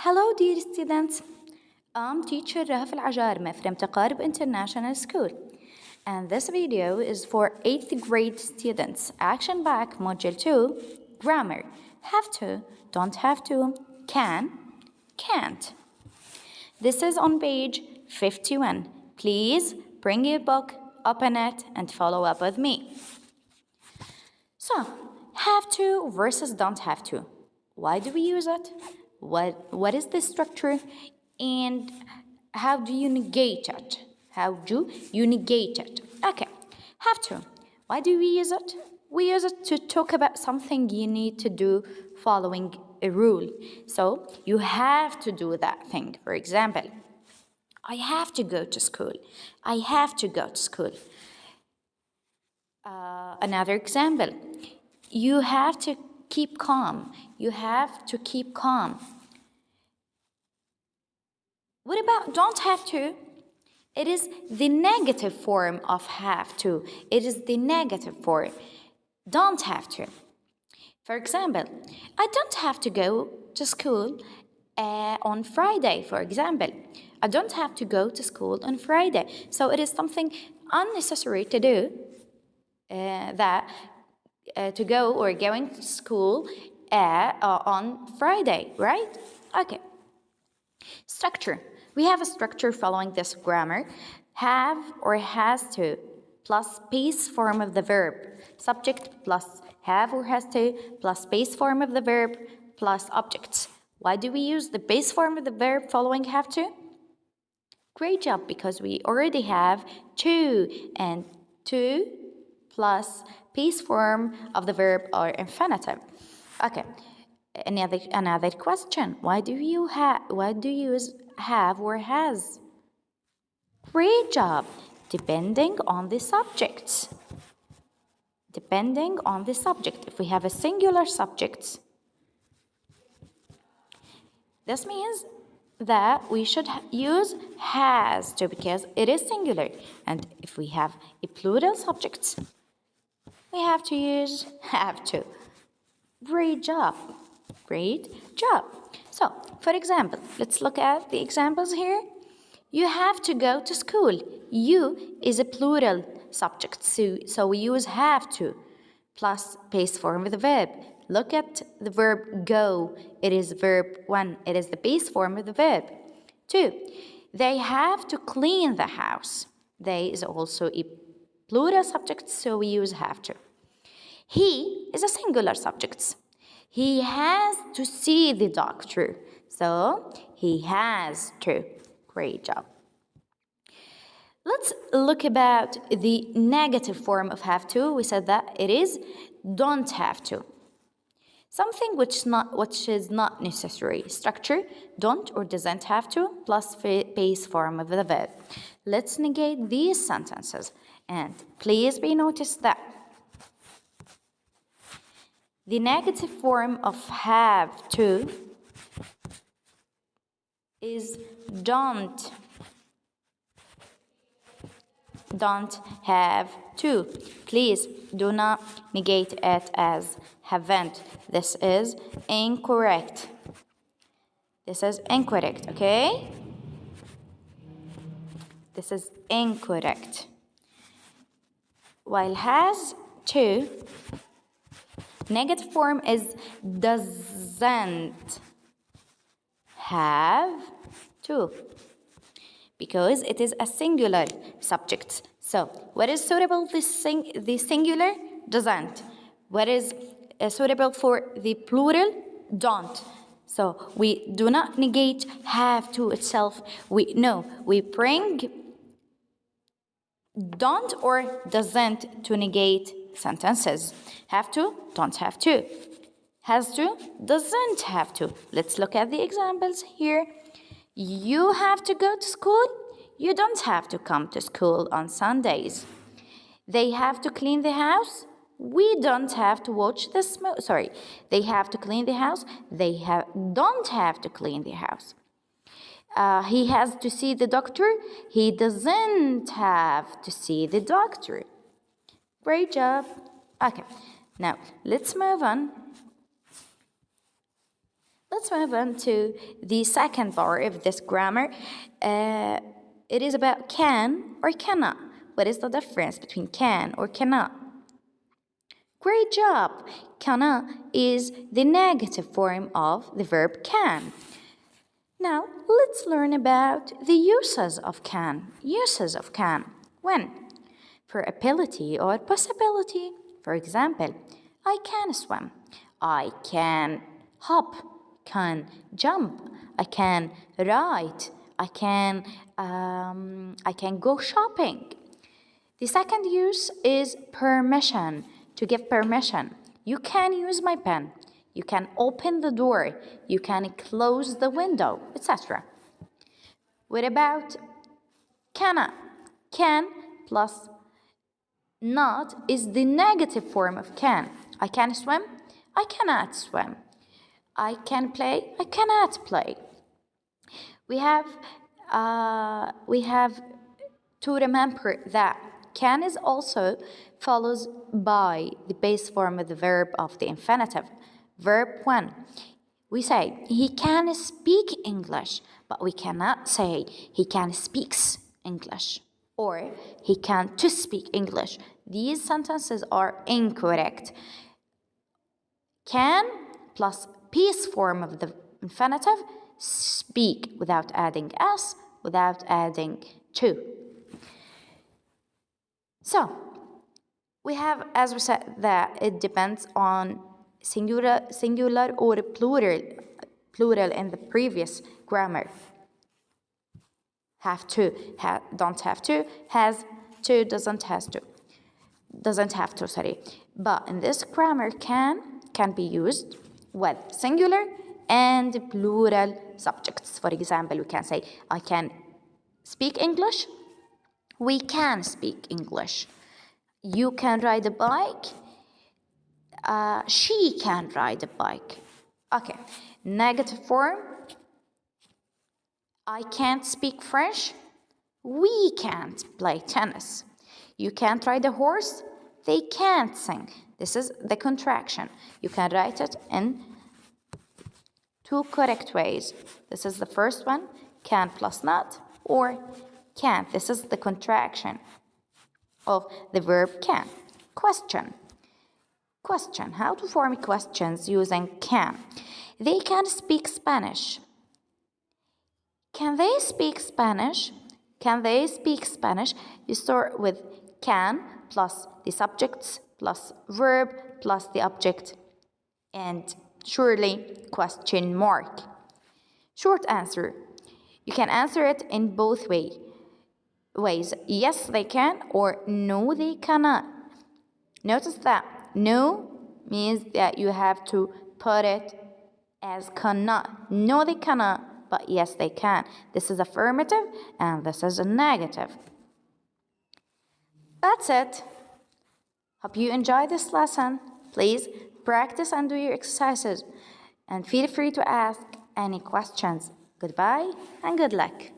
Hello, dear students. I'm teacher Rahaf Al-Ajarma from Taqarib International School. And this video is for 8th grade students. Action back, Module 2, Grammar. Have to, don't have to, can, can't. This is on page 51. Please bring your book, open it, and follow up with me. So, have to versus don't have to. Why do we use it? What is the structure? And how do you negate it? How do you negate it? Okay, have to. Why do we use it? We use it to talk about something you need to do following a rule. So, you have to do that thing. For example, I have to go to school. I have to go to school. Another example, you have to keep calm. You have to keep calm. What about don't have to? It is the negative form of have to. It is the negative form. Don't have to. For example, I don't have to go to school on Friday, for example. I don't have to go to school on Friday. So it is something unnecessary to do. To go or going to school on Friday, right? Okay. Structure. We have a structure following this grammar. Have or has to plus base form of the verb. Subject plus have or has to plus base form of the verb plus objects. Why do we use the base form of the verb following have to? Great job, because we already have to, and to plus base form of the verb or infinitive. Okay. Another question. Why do you use have or has? Great job. Depending on the subject. Depending on the subject. If we have a singular subject, this means that we should use has to because it is singular. And if we have a plural subject, we have to use have to. Great job. Great job. So, for example, let's look at the examples here. You have to go to school. You is a plural subject, so we use have to plus base form of the verb. Look at the verb go. It is verb 1. It is the base form of the verb. 2. They have to clean the house. They is also a plural subject, so we use have to. He is a singular subject. He has to see the doctor. So, he has to. Great job. Let's look about the negative form of have to. We said that it is don't have to. Something which is not necessary. Structure, don't or doesn't have to, plus base form of the verb. Let's negate these sentences. And please be noticed that the negative form of have to is don't have to. Please do not negate it as haven't. This is incorrect. This is incorrect, okay? This is incorrect. While has to, negative form is doesn't have to, because it is a singular subject. So, what is suitable the singular? Doesn't. What is suitable for the plural? Don't. So, we do not negate have to itself. We bring don't or doesn't to negate sentences. Have to, don't have to. Has to, doesn't have to. Let's look at the examples here. You have to go to school. You don't have to come to school on Sundays. They have to clean the house. We don't have to watch the smoke. Sorry, they have to clean the house. Don't have to clean the house. He has to see the doctor. He doesn't have to see the doctor. Great job. Okay, now let's move on. Let's move on to the second part of this grammar. It is about can or cannot. What is the difference between can or cannot? Great job! Cannot is the negative form of the verb can. Now, let's learn about the uses of can. Uses of can. When? For ability or possibility. For example, I can swim. I can hop. Can jump. I can ride. I can go shopping. The second use is permission. To give permission. You can use my pen. You can open the door. You can close the window, etc. What about cannot? Can plus not is the negative form of can. I can swim. I cannot swim. I can play. I cannot play. We have to remember that can is also follows by the base form of the verb of the infinitive. Verb 1. We say he can speak English, but we cannot say he can speaks English or he can to speak English. These sentences are incorrect. Can plus base form of the infinitive, speak without adding s, without adding to. So, we have, as we said, that it depends on singular or plural in the previous grammar. Have to, don't have to, has to, doesn't have to, sorry. But in this grammar, can be used with singular and plural subjects. For example, we can say, I can speak English. We can speak English. You can ride a bike. She can ride a bike. Okay. Negative form. I can't speak French. We can't play tennis. You can't ride a horse. They can't sing. This is the contraction. You can write it in two correct ways. This is the first one, can plus not, or can't. This is the contraction of the verb can. Question. Question. How to form questions using can? They can speak Spanish. Can they speak Spanish? Can they speak Spanish? You start with can plus the subjects plus verb plus the object and surely question mark. Short answer. You can answer it in both ways. Yes, they can, or no, they cannot. Notice that no means that you have to put it as cannot. No, they cannot, but yes, they can. This is affirmative and this is a negative. That's it. Hope you enjoyed this lesson. Please practice and do your exercises. And feel free to ask any questions. Goodbye and good luck.